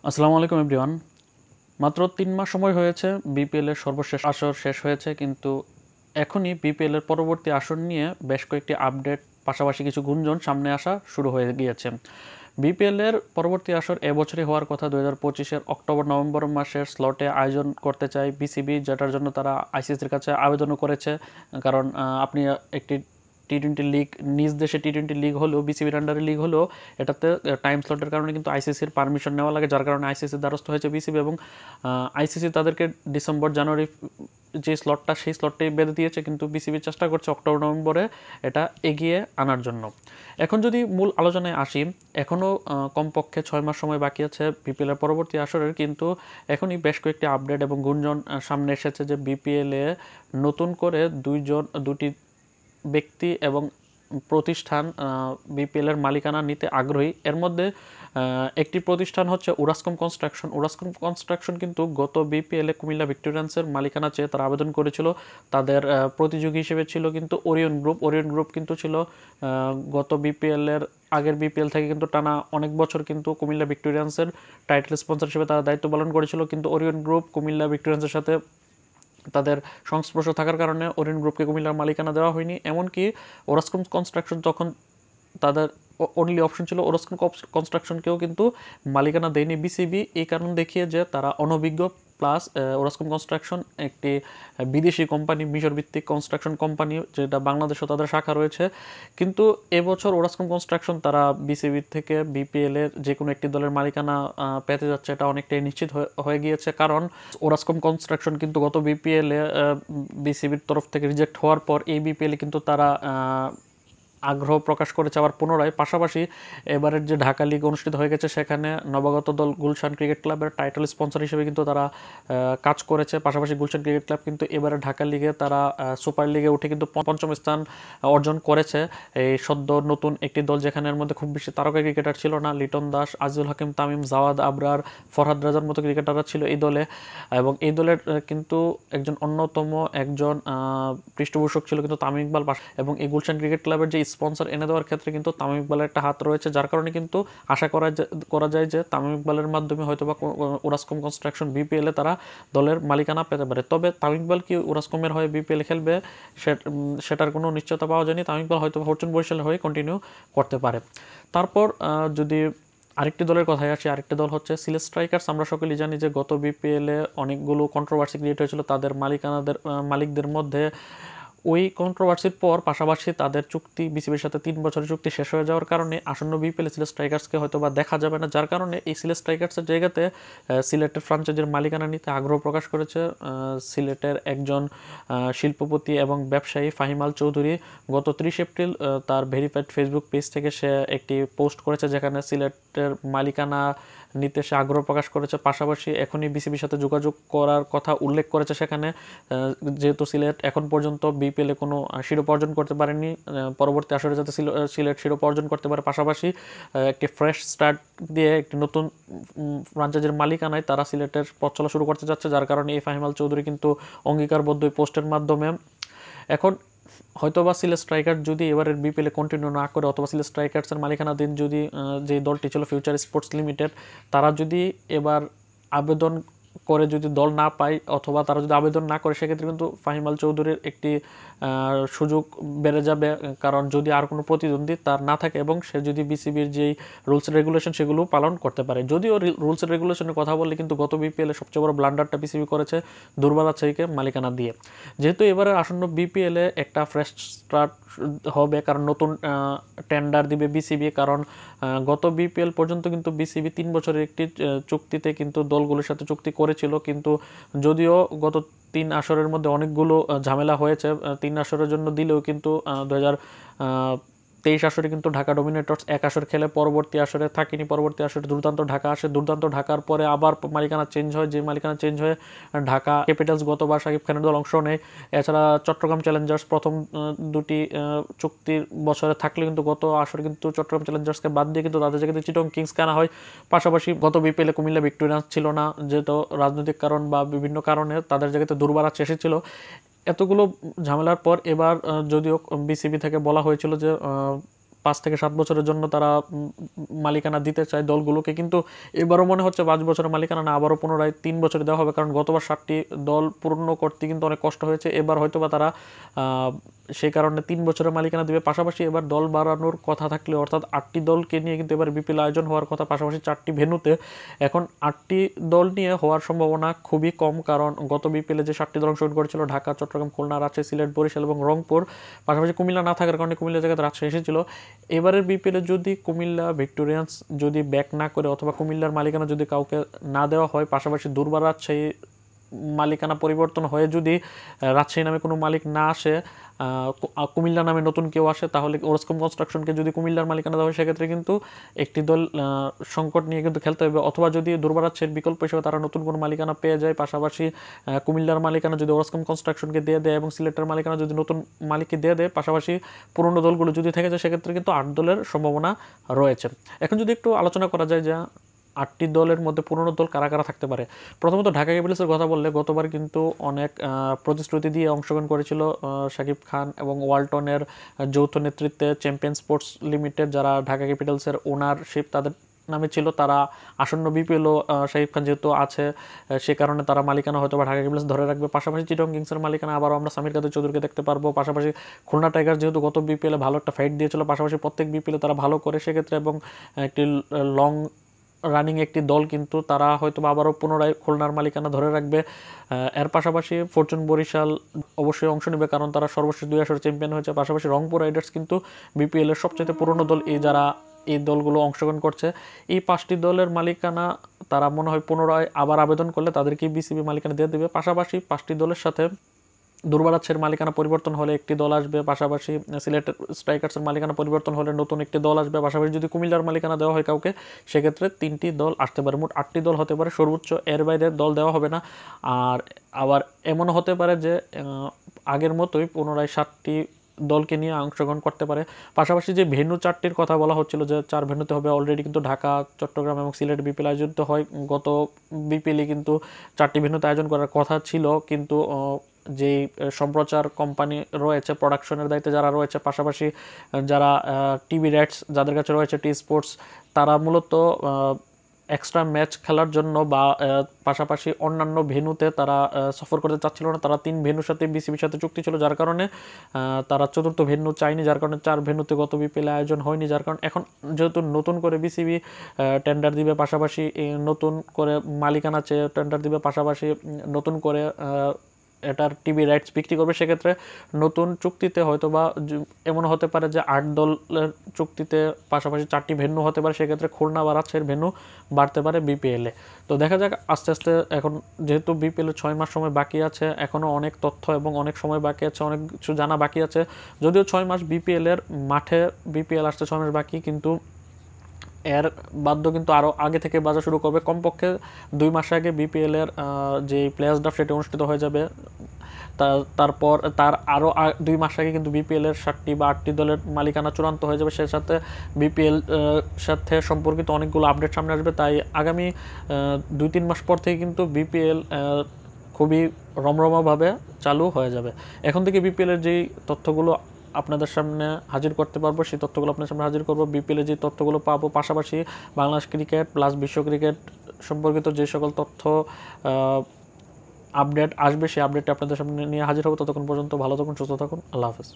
আসসালামু আলাইকুম এভরিওয়ান। মাত্র ৩ মাস সময় হয়েছে বিপিএল এর সর্বশেষ আসর শেষ হয়েছে, কিন্তু এখনই বিপিএল এর পরবর্তী আসর নিয়ে বেশ কয়েকটি আপডেট, পাশাপাশি কিছু গুঞ্জন সামনে আসা শুরু হয়ে গিয়েছে। বিপিএল এর পরবর্তী আসর এবছরই হওয়ার কথা ২০২৫-এর অক্টোবর-নভেম্বর মাসের স্লটে আয়োজন করতে চায় বিসিবি, যেটার জন্য তারা আইসিসির কাছে আবেদনও করেছে। কারণ আপনি একটি টি-20 লিগ, নিজ দেশে টি-20 লিগ হলেও, বিসিবির আন্ডারে লিগ হলেও, এটাতে টাইম স্লটের কারণে কিন্তু আইসিসির পারমিশন নেওয়া লাগে, যার কারণে আইসিসির দ্বারস্থ হয়েছে বিসিবি। এবং আইসিসি তাদেরকে ডিসেম্বর-জানুয়ারি যে স্লটটা, সেই স্লটটাই বেঁধে দিয়েছে, কিন্তু বিসিবি চেষ্টা করছে অক্টোবর-নভেম্বরে এটা এগিয়ে আনার জন্য। এখন যদি মূল আলোচনায় আসি, এখনও কমপক্ষে ৬ মাস সময় বাকি আছে বিপিএলের পরবর্তী আসরের, কিন্তু এখনই বেশ কয়েকটি আপডেট এবং গুঞ্জন সামনে এসেছে যে বিপিএলে নতুন করে দুটি ব্যক্তি এবং প্রতিষ্ঠান বিপিএলের মালিকানা নিতে আগ্রহী। এর মধ্যে একটি প্রতিষ্ঠান হচ্ছে উরাসকম কনস্ট্রাকশন। উরাসকম কনস্ট্রাকশন কিন্তু গত বিপিএলে কুমিল্লা ভিক্টোরিয়ান্সের মালিকানা চেয়ে তারা আবেদন করেছিল। তাদের প্রতিযোগী হিসেবে ছিল কিন্তু ওরিয়ন গ্রুপ। ওরিয়ন গ্রুপ কিন্তু ছিল গত বিপিএলের আগের বিপিএল থেকে কিন্তু টানা অনেক বছর কিন্তু কুমিল্লা ভিক্টোরিয়ান্সের টাইটেল স্পন্সর হিসেবে তারা দায়িত্ব পালন করেছিল, কিন্তু ওরিয়ন গ্রুপ কুমিল্লা ভিক্টোরিয়ান্সের সাথে তাদের সংস্পর্শ থাকার কারণে ওরিয়ন গ্রুপকে কুমিল্লার মালিকানা দেওয়া হয়নি। এমনকি ওরাসকম কনস্ট্রাকশন তখন তাদের অনলি অপশন ছিল, ওরাসকম কনস্ট্রাকশনকেও কিন্তু মালিকানা দেয়নি বিসিবি, এই কারণ দেখিয়ে যে তারা অনভিজ্ঞ। প্লাস ওরাসকম কনস্ট্রাকশন একটি বিদেশি কোম্পানি, মিশর ভিত্তিক কনস্ট্রাকশন কোম্পানি, যেটা বাংলাদেশেও তাদের শাখা রয়েছে। কিন্তু এবছর ওরাসকম কনস্ট্রাকশন তারা বিসিবির থেকে বিপিএল এর যে কোনো একটি দলের মালিকানা পেতে যাচ্ছে, এটা অনেকটাই নিশ্চিত হয়ে গিয়েছে। কারণ ওরাসকম কনস্ট্রাকশন কিন্তু গত বিপিএল এ বিসিবির তরফ থেকে রিজেক্ট হওয়ার পর এই বিপিএলে কিন্তু তারা আগ্রহ প্রকাশ করেছে আবার পুনরায়। পাশাপাশি এবারের যে ঢাকা লিগ অনুষ্ঠিত হয়ে গেছে, সেখানে নবাগত দল গুলশান ক্রিকেট ক্লাবের টাইটেল স্পন্সর হিসেবে কিন্তু তারা কাজ করেছে। পাশাপাশি গুলশান ক্রিকেট ক্লাব কিন্তু এবারে ঢাকা লিগে তারা সুপার লিগে উঠে কিন্তু পঞ্চম স্থান অর্জন করেছে। এই সদ্য নতুন একটি দল, যেখানে এর মধ্যে খুব বেশি তারকা ক্রিকেটার ছিল না, লিটন দাস, আজিজুল হাকিম, তামিম, জাওয়াদ আবরার, ফরহাদ রাজার মতো ক্রিকেটাররা ছিল এই দলে। এবং এই দলের কিন্তু অন্যতম একজন পৃষ্ঠপোষক ছিল কিন্তু তামিম ইকবাল। এবং এই গুলশান ক্রিকেট ক্লাবের যে স্পন্সর এনে দেওয়ার ক্ষেত্রে কিন্তু তামিম ইকবালের একটা হাত রয়েছে, যার কারণে কিন্তু আশা করা যায় যে তামিম ইকবালের মাধ্যমে হয়তোবা ওরাসকম কনস্ট্রাকশন বিপিএলে তারা দলের মালিকানা পেতে পারে। তবে তামিম ইকবাল কি ওরাসকমের হয়ে বিপিএল খেলবে সেটার কোনো নিশ্চয়তা পাওয়া যায়নি। তামিম ইকবাল হয়তো ফরচুন বরিশালের হয়ে কন্টিনিউ করতে পারে। তারপর যদি আরেকটি দলের কথায় আসি, আরেকটি দল হচ্ছে সিলেট স্ট্রাইকার্স। আমরা সকলেই জানি যে গত বিপিএলে অনেকগুলো কন্ট্রোভার্সি ক্রিয়েট হয়েছিল তাদের মালিকদের মধ্যে। ওই কন্ট্রোভার্সির পর পাশাপাশি তাদের চুক্তি বিসিবির সাথে ৩ বছরের চুক্তি শেষ হয়ে যাওয়ার কারণে আসন্ন বিপিএলে সিলেট স্ট্রাইকার্সকে হয়তো বা দেখা যাবে না, যার কারণে এই সিলেট স্ট্রাইকার্সের জায়গাতে সিলেটের ফ্রাঞ্চাইজির মালিকানা নিতে আগ্রহ প্রকাশ করেছে সিলেটের একজন শিল্পপতি এবং ব্যবসায়ী ফাহিম আল চৌধুরী। গত ৩০ এপ্রিল তার ভেরিফাইড ফেসবুক পেজ থেকে সে একটি পোস্ট করেছে, যেখানে সিলেটের মালিকানা নিতে সে আগ্রহ প্রকাশ করেছে। পাশাপাশি এখনই বিসিবির সাথে যোগাযোগ করার কথা উল্লেখ করেছে সেখানে, যেহেতু সিলেট এখন পর্যন্ত বিপিএলে কোনো শিরোপা অর্জন করতে পারেনি, পরবর্তী আসরে যাতে সিলেট শিরোপা অর্জন করতে পারে। পাশাপাশি একটি ফ্রেশ স্টার্ট দিয়ে একটি নতুন ফ্রাঞ্চাইজির মালিকানায় তারা সিলেটের পথ চলা শুরু করতে যাচ্ছে, যার কারণে এই ফাহিম আল চৌধুরী কিন্তু অঙ্গীকারবদ্ধ পোস্টের মাধ্যমে। এখন হয়তোবা সিলেট স্ট্রাইকার যদি এবারের বিপিএলে কন্টিনিউ না করে, অথবা সিলেট স্ট্রাইকার্সের মালিকানাধীন যদি যে দলটি ছিল ফিউচার স্পোর্টস লিমিটেড, তারা যদি এবার আবেদন করে যদি দল না পায়, অথবা তারা যদি আবেদন না করে, সেক্ষেত্রে কিন্তু ফাহিম আল চৌধুরীর একটি সুযোগ বেড়ে যাবে। কারণ যদি আর কোনো প্রতিদ্বন্দ্বী তার না থাকে এবং সে যদি বিসিবির যেই রুলস রেগুলেশন সেগুলো পালন করতে পারে। যদিও রুলস রেগুলেশনের কথা বললে কিন্তু গত বিপিএলে সবচেয়ে বড় ব্লান্ডারটা বিসিবি করেছে দুর্বার রাজশাহীকে মালিকানা দিয়ে। যেহেতু এবারে আসন্ন বিপিএলে একটা ফ্রেশ স্টার্ট হবে, কারণ নতুন টেন্ডার দিবে বিসিবি। কারণ গত বিপিএল পর্যন্ত কিন্তু বিসিবি ৩ বছরের একটি চুক্তিতে কিন্তু দলগুলোর সাথে চুক্তি করেছিল, কিন্তু যদিও গত ৩ আসরের মধ্যে অনেকগুলো ঝামেলা হয়েছে, ৩ আসরের জন্য দিলেও কিন্তু ২০২৩ আসরে কিন্তু ঢাকা ডমিনেটর্স এক আসর খেলে পরবর্তী আসরে থাকেনি। পরবর্তী আসরে দুর্দান্ত ঢাকা আসে, দুর্দান্ত ঢাকার পরে আবার মালিকানা চেঞ্জ হয়, যে মালিকানা চেঞ্জ হয়ে ঢাকা ক্যাপিটালস গতবার শাকিব খানের দল অংশ নেয়। এছাড়া চট্টগ্রাম চ্যালেঞ্জার্স প্রথম দুটি চুক্তির বছরে থাকলে কিন্তু গত আসরে কিন্তু চট্টগ্রাম চ্যালেঞ্জার্সকে বাদ দিয়ে কিন্তু তাদের জায়গাতে চিটং কিংসকে আনা হয়। পাশাপাশি গত বিপিএলে কুমিল্লা ভিক্টোরিয়ান্স ছিল না, যেহেতু রাজনৈতিক কারণ বা বিভিন্ন কারণে তাদের জায়গাতে দুর্বার এসেছিল। এতগুলো ঝামেলার পর এবার যদিও বিসিবি থেকে বলা হয়েছিল যে 5 থেকে 7 বছরের জন্য তারা মালিকানা দিতে চায় দলগুলোকে, কিন্তু এবারও মনে হচ্ছে 5 বছরের মালিকানা না, আবারও পুনরায় 3 বছরে দেওয়া হবে, কারণ গতবার 7টি দল পূর্ণ করতে কিন্তু অনেক কষ্ট হয়েছে। এবার হয়তো বা তারা সেই কারণে 3 বছরের মালিকানা দেবে। পাশাপাশি এবার দল বাড়ানোর কথা থাকলে, অর্থাৎ 8টি দলকে নিয়ে কিন্তু এবার বিপিএল আয়োজন হওয়ার কথা, পাশাপাশি 4টি ভেন্যুতে। এখন 8টি দল নিয়ে হওয়ার সম্ভাবনা খুবই কম, কারণ গত বিপিএলে যে 7টি দল অংশগ্রহণ করেছিল, ঢাকা, চট্টগ্রাম, খুলনা, রাজশাহী, সিলেট, বরিশাল এবং রংপুর, পাশাপাশি কুমিল্লা না থাকার কারণে কুমিল্লা জায়গাতে রাজশাহী এসেছিল। এবারের বিপিএলে যদি কুমিল্লা ভিক্টোরিয়ান্স যদি ব্যাক না করে, অথবা কুমিল্লার মালিকানা যদি কাউকে না দেওয়া হয়, পাশাপাশি দুর্বার রাজশাহী মালিকানা পরিবর্তন হয়ে যদি রাজশাহী নামে কোনো মালিক না আসে, কুমিল্লা নামে নতুন কেউ আসে, তাহলে ওরসকম কনস্ট্রাকশনকে যদি কুমিল্লার মালিকানা দেওয়া হয়, সেক্ষেত্রে কিন্তু একটি দল সংকট নিয়ে কিন্তু খেলতে হবে। অথবা যদি দুর্বার রাজশাহীর বিকল্প হিসেবে তারা নতুন কোনো মালিকানা পেয়ে যায়, পাশাপাশি কুমিল্লার মালিকানা যদি ওরসকম কনস্ট্রাকশনকে দিয়ে দেয় এবং সিলেটের মালিকানা যদি নতুন মালিককে দিয়ে দেয়, পাশাপাশি পুরনো দলগুলো যদি থেকে যায়, সেক্ষেত্রে কিন্তু 8 দলের সম্ভাবনা রয়েছে। এখন যদি একটু আলোচনা করা যায় যে 8টি দলের মধ্যে পুরনো দল কারা কারা থাকতে পারে। প্রথমত ঢাকা ক্যাপিটালসের কথা বললে, গতবার কিন্তু অনেক প্রতিশ্রুতি দিয়ে অংশগ্রহণ করেছিল শাকিব খান এবং ওয়ালটনের যৌথ নেতৃত্বে চ্যাম্পিয়ন স্পোর্টস লিমিটেড, যারা ঢাকা ক্যাপিটালসের ওনারশিপ তাদের নামে ছিল। তারা আসন্ন বিপিএলও শাকিব খান যেহেতু আছে, সে কারণে তারা মালিকানা হয়তো বা ঢাকা ক্যাপিটালস ধরে রাখবে। পাশাপাশি চিটং কিংসের মালিকানা আবারও আমরা সামির কাদের চৌধুরীকে দেখতে পারবো। পাশাপাশি খুলনা টাইগার্স যেহেতু গত বিপিএলে ভালো একটা ফাইট দিয়েছিল, পাশাপাশি প্রত্যেক বিপিএলে তারা ভালো করে, সেক্ষেত্রে এবং একটি লং রানিং একটি দল, কিন্তু তারা হয়তো আবারও পুনরায় খুলনার মালিকানা ধরে রাখবে। এর পাশাপাশি ফরচুন বরিশাল অবশ্যই অংশ নেবে, কারণ তারা সর্বশেষ 2 আসরে চ্যাম্পিয়ন হয়েছে। পাশাপাশি রংপুর রাইডার্স কিন্তু বিপিএলের সবচেয়ে পুরনো দল, এই দলগুলো অংশগ্রহণ করছে। এই 5টি দলের মালিকানা তারা মনে হয় পুনরায় আবার আবেদন করলে তাদেরকে বিসিবি মালিকানা দিয়ে দেবে। পাশাপাশি 5টি দলের সাথে দুর্বার রাজশাহীর মালিকানা পরিবর্তন হলে একটি দল আসবে, পাশাপাশি সিলেট স্ট্রাইকার্সের মালিকানা পরিবর্তন হলে নতুন একটি দল আসবে, পাশাপাশি যদি কুমিল্লার মালিকানা দেওয়া হয় কাউকে, সেক্ষেত্রে 3টি দল আসতে পারে। মোট 8টি দল হতে পারে সর্বোচ্চ, এর বাইরে দল দেওয়া হবে না। আর আবার এমনও হতে পারে যে আগের মতোই পুনরায় 7টি দলকে নিয়ে অংশগ্রহণ করতে পারে। পাশাপাশি যে ভেন্যু 4টির কথা বলা হচ্ছিল যে 4 ভেন্যুতে হবে, অলরেডি কিন্তু ঢাকা, চট্টগ্রাম এবং সিলেট বিপিএল আয়োজিত হয়। গত বিপিএলে কিন্তু 4টি ভেন্যুতে আয়োজন করার কথা ছিল, কিন্তু যেই সম্প্রচার কোম্পানি রয়েছে, প্রোডাকশনের দায়িত্বে যারা রয়েছে, পাশাপাশি যারা টিভি রাইটস যাদের কাছে রয়েছে, টি স্পোর্টস, তারা মূলত এক্সট্রা ম্যাচ খেলার জন্য বা পাশাপাশি অন্যান্য ভেন্যুতে তারা সফর করতে চাচ্ছিল না। তারা 3 ভেন্যুর সাথে বিসিবির সাথে চুক্তি ছিল, যার কারণে তারা 4র্থ ভেন্যু চায়নি, যার কারণে 4 ভেন্যুতে গত বিপিএল আয়োজন হয়নি। যার কারণে এখন যেহেতু নতুন করে বিসিবি টেন্ডার দিবে, পাশাপাশি নতুন করে মালিকানা চেয়ে টেন্ডার দিবে, পাশাপাশি নতুন করে এটার টিভি রাইটস বিক্রি করবে, সেক্ষেত্রে নতুন চুক্তিতে হয়তো বা এমন হতে পারে যে 8 দলের চুক্তিতে পাশাপাশি 4টি ভেন্যু হতে পারে, সেক্ষেত্রে খুলনা বা রাজশাহীর ভেন্যু বাড়তে পারে বিপিএলে। তো দেখা যাক আস্তে আস্তে, এখন যেহেতু বিপিএলের 6 মাস সময় বাকি আছে, এখনও অনেক তথ্য এবং অনেক সময় বাকি আছে, অনেক কিছু জানা বাকি আছে। যদিও 6 মাস বিপিএলের মাঠে বিপিএল আসতে 6 মাস বাকি, কিন্তু এর বাধ্য কিন্তু আরও আগে থেকে বাজা শুরু করবে। কমপক্ষে 2 মাস আগে বিপিএলের যে প্লেয়ার্স ড্রাফট সেটি অনুষ্ঠিত হয়ে যাবে। তারপর তার আরও 2 মাস আগে কিন্তু বিপিএলের 7টি বা 8টি দলের মালিকানা চূড়ান্ত হয়ে যাবে। সেই সাথে বিপিএল সাথে সম্পর্কিত অনেকগুলো আপডেট সামনে আসবে। তাই আগামী 2-3 মাস পর থেকে কিন্তু বিপিএল খুবই রমরমাভাবে চালু হয়ে যাবে। এখন থেকে বিপিএলের যেই তথ্যগুলো আপনাদের সামনে হাজির করতে পারবো, সেই তথ্যগুলো আপনার সামনে হাজির করবো। বিপিএলে যে তথ্যগুলো পাবো, পাশাপাশি বাংলাদেশ ক্রিকেট প্লাস বিশ্ব ক্রিকেট সম্পর্কিত যে সকল তথ্য আপডেট আসবে, সেই আপডেটটা আপনাদের সামনে নিয়ে হাজির হবো। ততক্ষণ পর্যন্ত ভালো থাকুন, সুস্থ থাকুন, আল্লাহ হাফেজ।